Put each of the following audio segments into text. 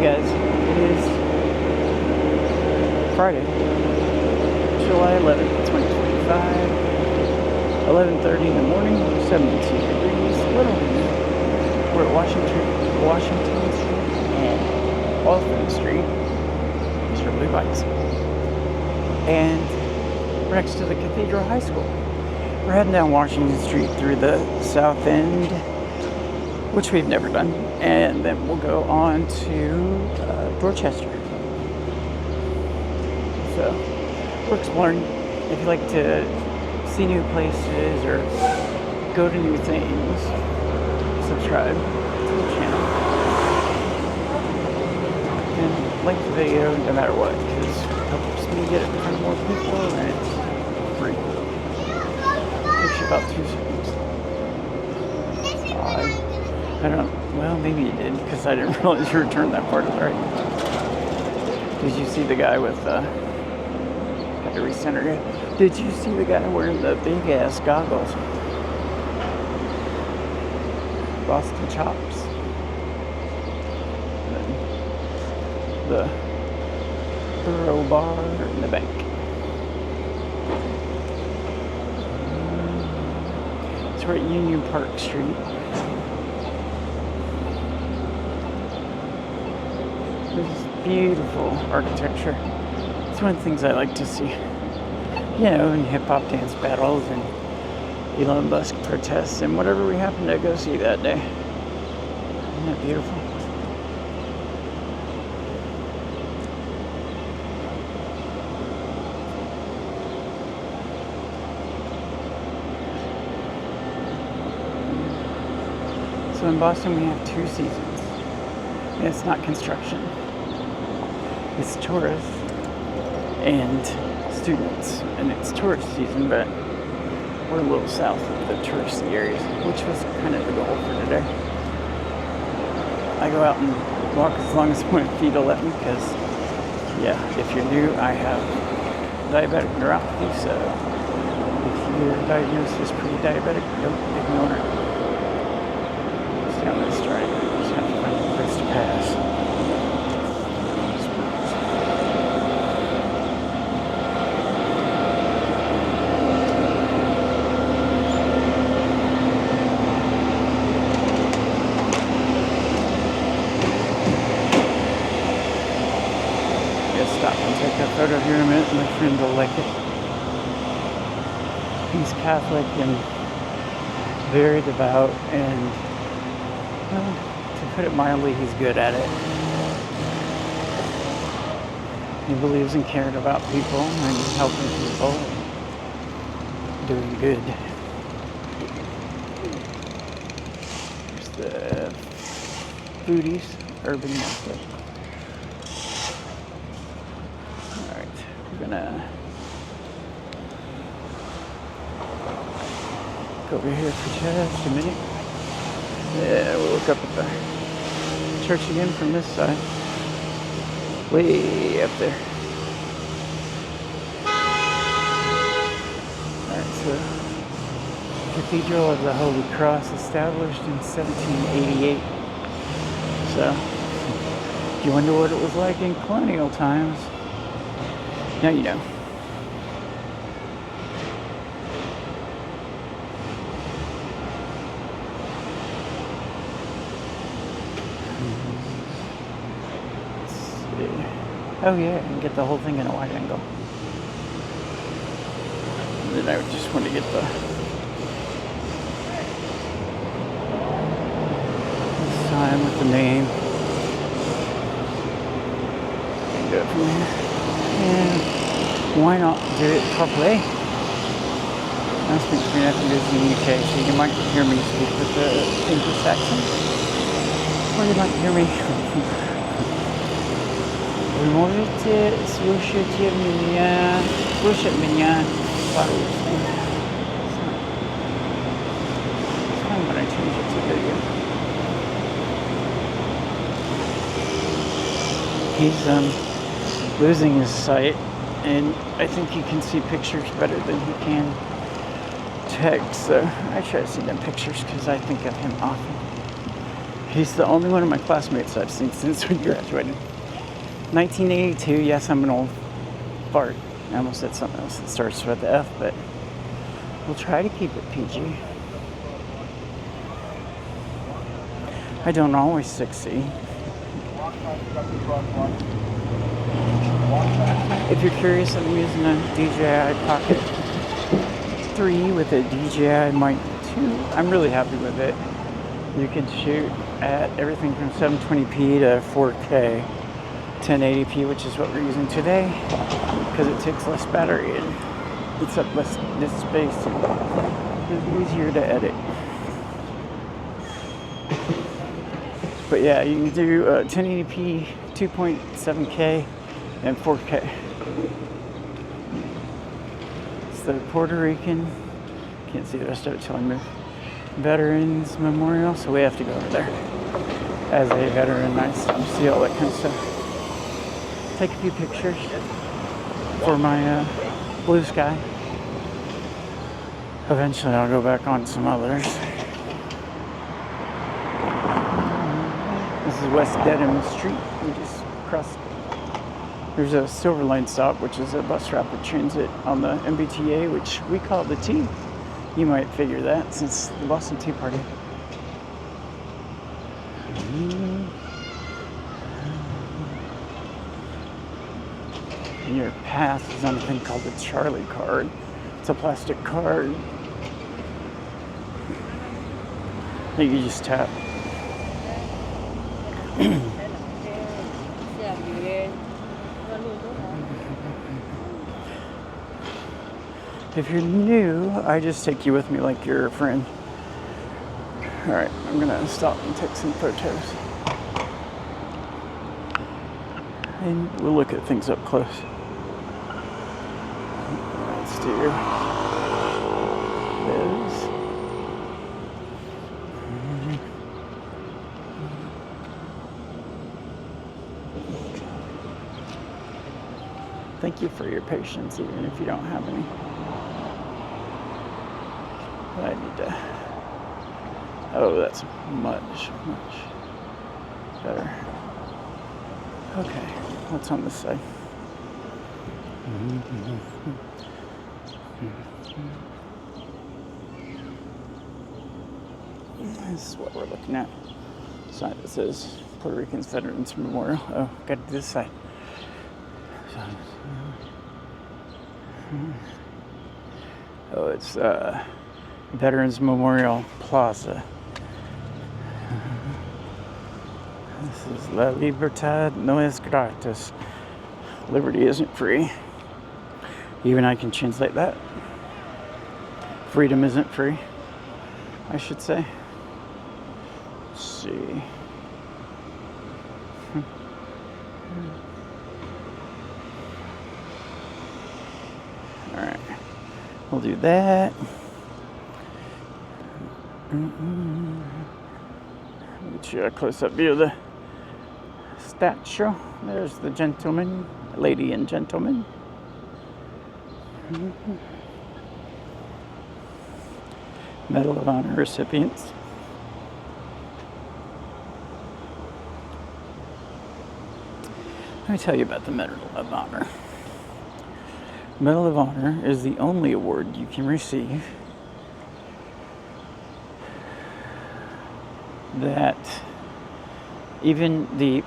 guys, it is Friday, July 11th, 2025, 11:30 in the morning, 72 degrees, little windy. We're at Washington Street and Waltham Street, Mr. Blue Bikes, and we're next to the Cathedral High School. We're heading down Washington Street through the south end, which we've never done, and then we'll go on to Dorchester. So we're exploring. If you like to see new places or go to new things, subscribe to the channel and like the video no matter what, because it helps me get it in front of more people and it's free. Takes you about 2 seconds. I don't, well, maybe you did, because I didn't realize you returned that part of it, right? Did you see the guy with, had to recenter it. Did you see the guy wearing the big ass goggles? Boston chops. And then the Burrow bar in the bank. So we're at Union Park Street. This is beautiful architecture. It's one of the things I like to see. You know, in hip-hop dance battles and Elon Musk protests and whatever we happen to go see that day. Isn't that beautiful? So in Boston we have 2 seasons. And it's not construction. It's tourists and students, and it's tourist season, but we're a little south of the touristy areas, which was kind of the goal for today. I go out and walk as long as my feet will let me, because, yeah, if you're new, I have diabetic neuropathy, so if you're diagnosed as pre-diabetic, don't ignore it. Stay on this stride. Just have to find a place to pass. Stop and take a photo here in a minute. My friend will like it. He's Catholic and very devout, and, well, to put it mildly, he's good at it. He believes in caring about people and helping people, doing good. Here's the Foodies Urban Market. We're gonna go over here for just a minute. Yeah, we'll look up at the church again from this side. Way up there. Alright, so Cathedral of the Holy Cross, established in 1788. So, if you wonder what it was like in colonial times, now you know. Let's see. Oh yeah, and get the whole thing in a wide angle. And then I would just want to get the sign with the name. And go from here. And why not do it properly? I speak to me after this in the UK, so you might hear me speak with the English accent, or you might hear me. Вы можете слушать меня по-русски. It's fine when I change it to video. He's losing his sight, and I think he can see pictures better than he can text, so I try to see them pictures because I think of him often. He's the only one of my classmates I've seen since we graduated. 1982, yes, I'm an old fart. I almost said something else that starts with the F, but we'll try to keep it PG. I don't always succeed. If you're curious, I'm using a DJI Pocket 3 with a DJI Mic 2. I'm really happy with it. You can shoot at everything from 720p to 4K, 1080p, which is what we're using today, because it takes less battery and eats up less disk space. It's easier to edit. But yeah, you can do 1080p, 2.7K, and 4K. It's the Puerto Rican, can't see the rest of it till I move, Veterans Memorial, so we have to go over there. As a veteran, I see all that kind of stuff. Take a few pictures for my blue sky. Eventually I'll go back on some others. This is West Dedham Street. We just crossed. There's a Silver Line stop, which is a bus rapid transit on the MBTA, which we call the T. You might figure that since the Boston Tea Party. Your pass is on a thing called the Charlie card. It's a plastic card that you just tap. If you're new, I just take you with me like you're a friend. Alright, I'm gonna stop and take some photos. And we'll look at things up close. Let's do this. Thank you for your patience, even if you don't have any. I need to. Oh, that's much better. Okay, what's on this side? This is what we're looking at. Sign that says Puerto Rican Veterans Memorial. Oh, got to do this side. Oh, it's Veterans Memorial Plaza. This is La Libertad no es gratis. Liberty isn't free. Even I can translate that. Freedom isn't free, I should say. Let's see. Alright. We'll do that. Get you a close-up view of the statue. There's the gentleman, lady and gentleman. Medal of Honor recipients. Let me tell you about the Medal of Honor. Medal of Honor is the only award you can receive that even the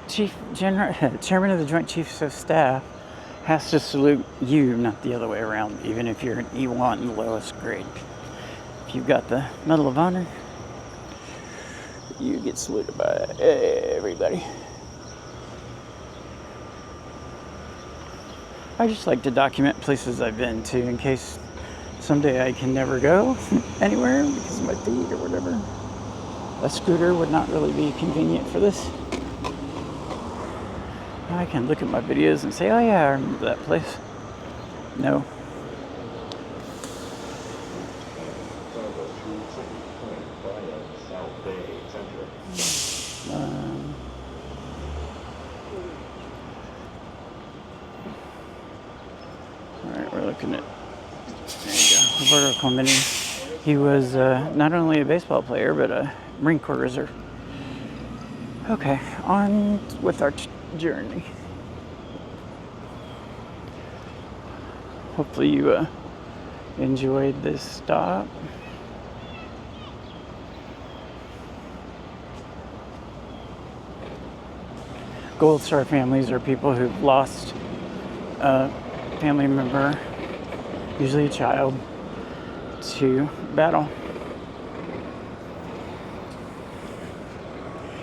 chairman of the Joint Chiefs of Staff has to salute you, not the other way around, even if you're an E1, the lowest grade. If you've got the Medal of Honor, you get saluted by everybody. I just like to document places I've been to in case someday I can never go anywhere because of my feet or whatever. A scooter would not really be convenient for this. I can look at my videos and say, oh yeah, I remember that place. No. Alright, we're looking at, there you go, Roberto Clemente. He was not only a baseball player, but a Marine Corps Reserve. Okay, on with our journey. Hopefully you enjoyed this stop. Gold Star families are people who've lost a family member, usually a child, to battle.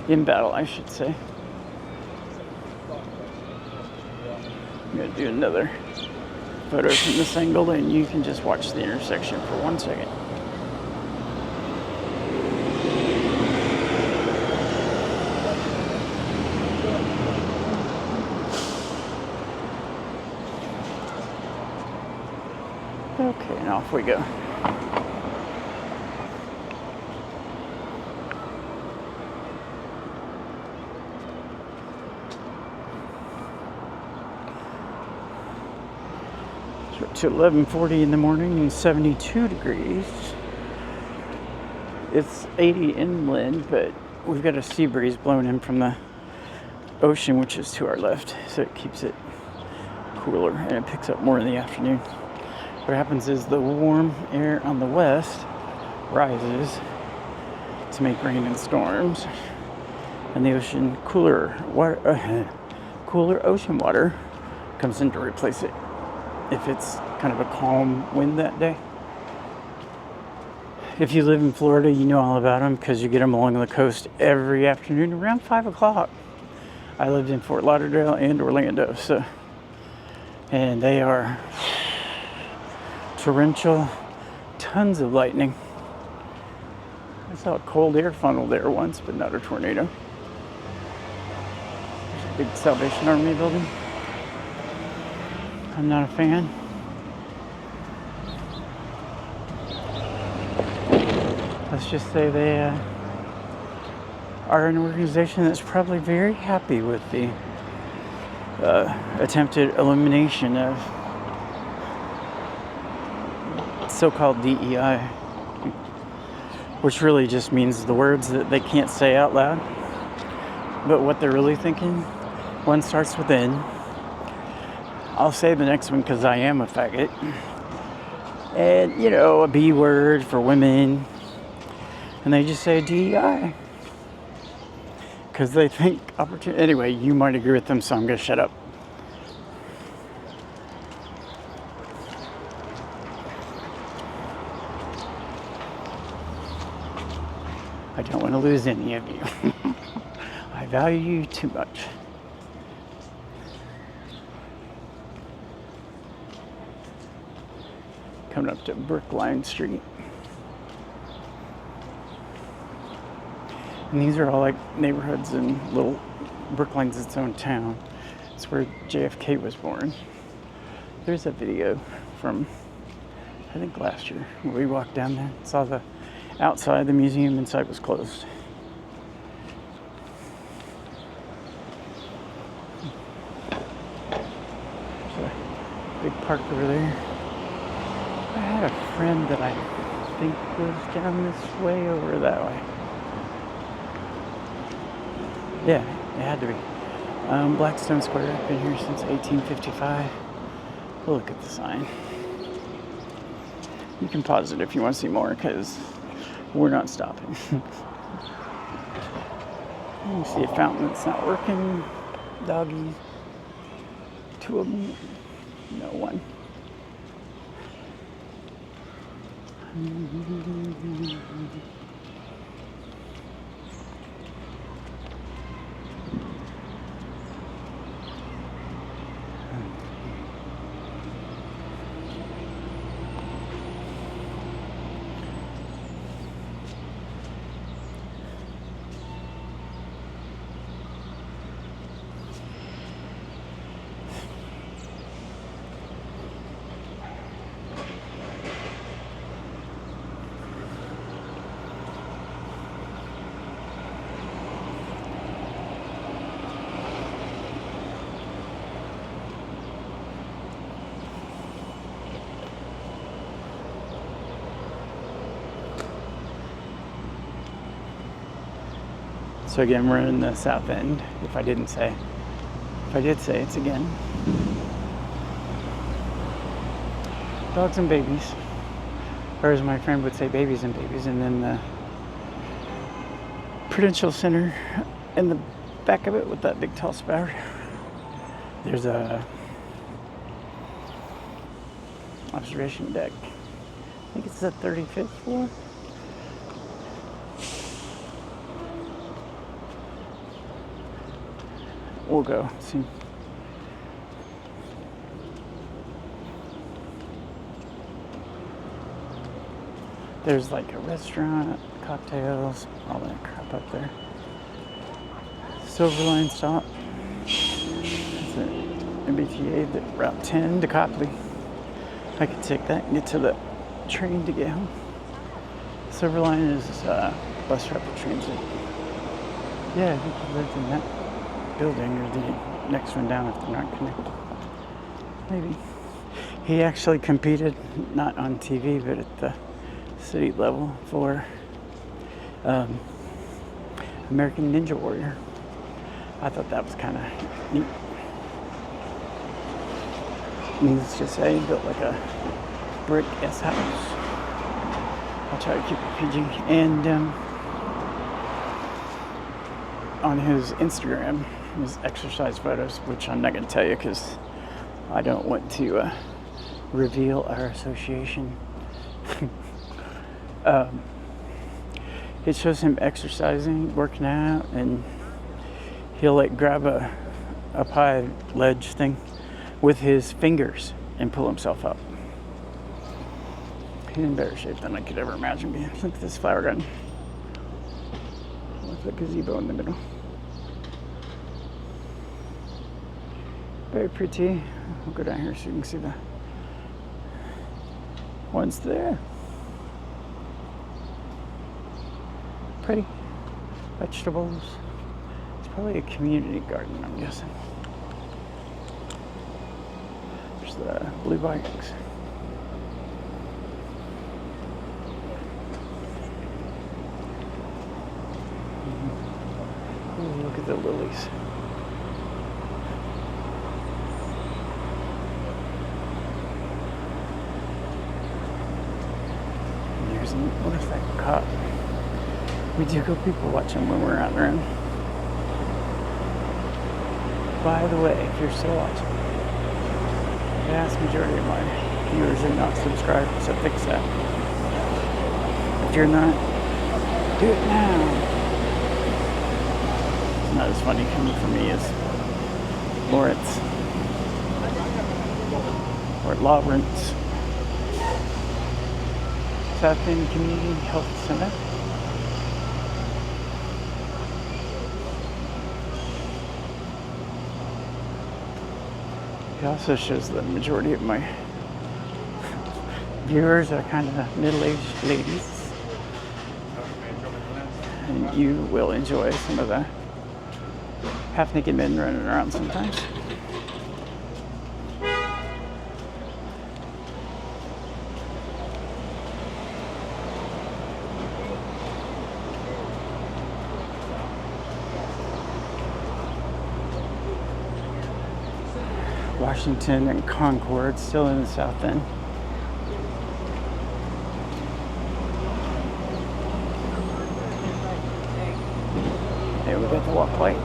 In battle, I should say. I'm going to do another photo from this angle, and you can just watch the intersection for 1 second. Okay, and off we go. To 11:40 in the morning and 72 degrees. It's 80 inland, but we've got a sea breeze blowing in from the ocean, which is to our left, so it keeps it cooler and it picks up more in the afternoon. What happens is the warm air on the west rises to make rain and storms, and the ocean cooler ocean water comes in to replace it if it's kind of a calm wind that day. If you live in Florida, you know all about them because you get them along the coast every afternoon around 5 o'clock. I lived in Fort Lauderdale and Orlando, and they are torrential, tons of lightning. I saw a cold air funnel there once, but not a tornado. There's a big Salvation Army building. I'm not a fan. Let's just say they are an organization that's probably very happy with the attempted elimination of so-called DEI, which really just means the words that they can't say out loud, but what they're really thinking. One starts with N. I'll say the next one because I am a faggot. And, a B word for women. And they just say DEI. Because they think opportunity. Anyway, you might agree with them, so I'm going to shut up. I don't want to lose any of you. I value you too much. Coming up to Brookline Street. And these are all like neighborhoods and little Brookline's its own town. It's where JFK was born. There's a video from, I think last year, where we walked down there and saw the outside, the museum inside was closed. There's a big park over there. I had a friend that I think was down this way or that way. Yeah, it had to be. Blackstone Square. I've been here since 1855. Look at the sign. You can pause it if you want to see more, because we're not stopping. You see a fountain that's not working. Doggies. 2 of them. No, 1. So again, we're in the south end. If I did say it's again. Dogs and babies. Or as my friend would say, babies and babies. And then the Prudential Center in the back of it with that big tall spire. There's a observation deck. I think it's the 35th floor. We'll go see. There's like a restaurant, cocktails, all that crap up there. Silver Line stop. That's an MBTA, the Route 10 to Copley. I could take that and get to the train to get home. Silver Line is bus rapid transit. Yeah, I think he lived in that building or the next one down if they're not connected. Maybe. He actually competed, not on TV, but at the city level for American Ninja Warrior. I thought that was kind of neat. Needless to say, he built like a brick S house. I'll try to keep it PG. And on his Instagram, his exercise photos, which I'm not going to tell you because I don't want to reveal our association. It shows him exercising, working out, and he'll like grab a pie ledge thing with his fingers and pull himself up. He's in better shape than I could ever imagine being. Look at this flower garden with a gazebo in the middle. Very pretty. We'll go down here so you can see the ones there. Pretty. Vegetables. It's probably a community garden, I'm guessing. There's the blue bikes. Ooh, look at the lilies. What is that cop? We do go people watching when we're out around. By the way, if you're still watching, the vast majority of my viewers are not subscribed, so fix that. If you're not, do it now. It's not as funny coming from me as Lawrence or Lawrence. South End Community Health Center. It also shows the majority of my viewers are kind of middle-aged ladies. And you will enjoy some of the half-naked men running around sometimes. Washington and Concord, still in the South End. There we got the walkway.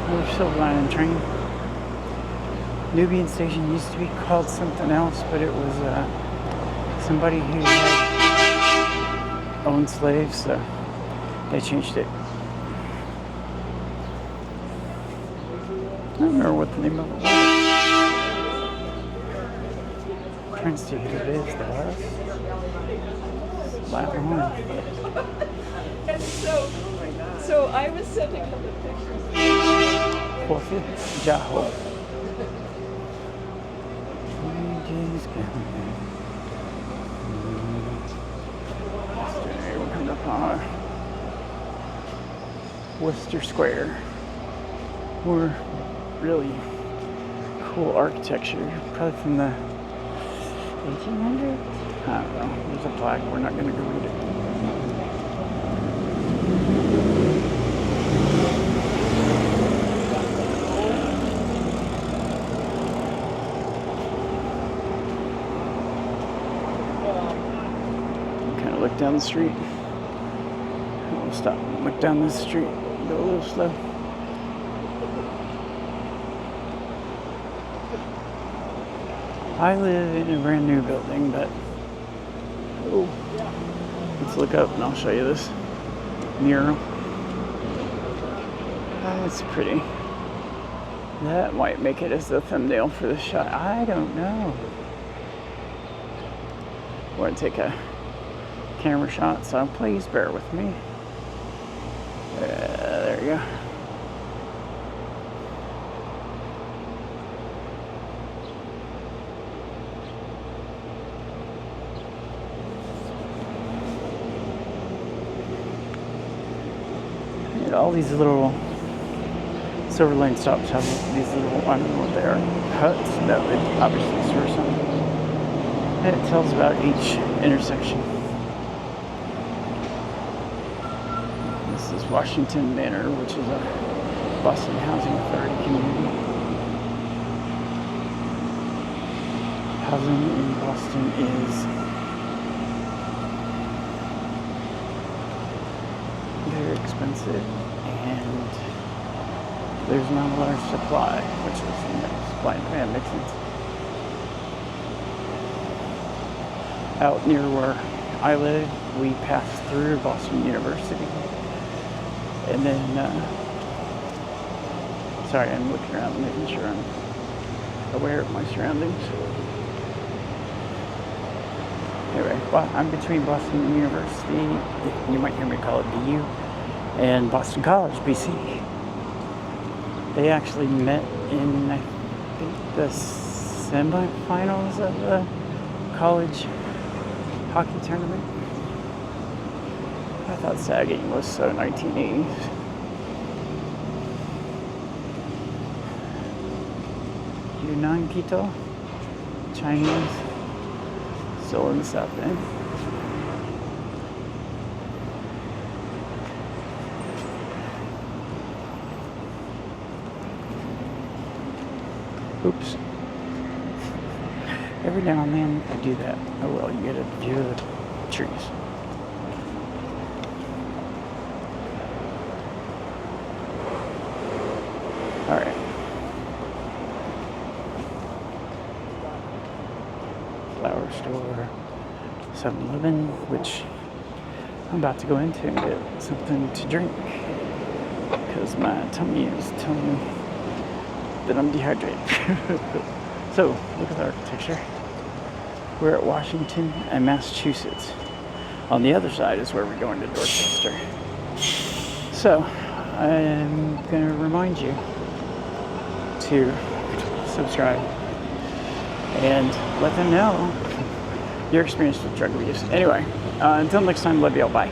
Another Silver Line and train. Nubian Station used to be called something else, but it was somebody who had owned slaves, so they changed it. I don't remember what the name of it was. I'm trying to see who it is, the bus. Laughing one. And so I was sending them the pictures. 4th Jaho. We're coming up on Worcester Square. More really cool architecture, probably from the 1800s? I don't know. There's a plaque. We're not going to go read it. kind of look down the street. We'll stop and look down this street. Go a little slow. I live in a brand new building, but oh, let's look up and I'll show you this mural. That's pretty. That might make it as the thumbnail for the shot. I don't know. I want to take a camera shot, so please bear with me. There you go. And all these little Silver Lane stops have these little, I don't know what they are, huts? No, it obviously store something. And it tells about each intersection. This is Washington Manor, which is a Boston Housing Authority community. Housing in Boston is very expensive, and there's not a large supply, which is, supply and demand makes sense. Out near where I live, we pass through Boston University, and then, sorry, I'm looking around, making sure I'm aware of my surroundings. Anyway, well, I'm between Boston University, you might hear me call it BU, and Boston College, BC. They actually met in, I think, the semifinals of the college hockey tournament. I thought sagging was so 1980s. Yunnan Quito, Chinese, still in the South End. Oops. Every now and then I do that. Oh well, you get a view of the trees. Alright. Flower store, 7-Eleven, which I'm about to go into and get something to drink because my tummy is telling me that I'm dehydrated. So, look at the architecture. We're at Washington and Massachusetts. On the other side is where we're going to Dorchester. So, I'm going to remind you to subscribe and let them know your experience with drug abuse. Anyway, until next time, love you all. Bye.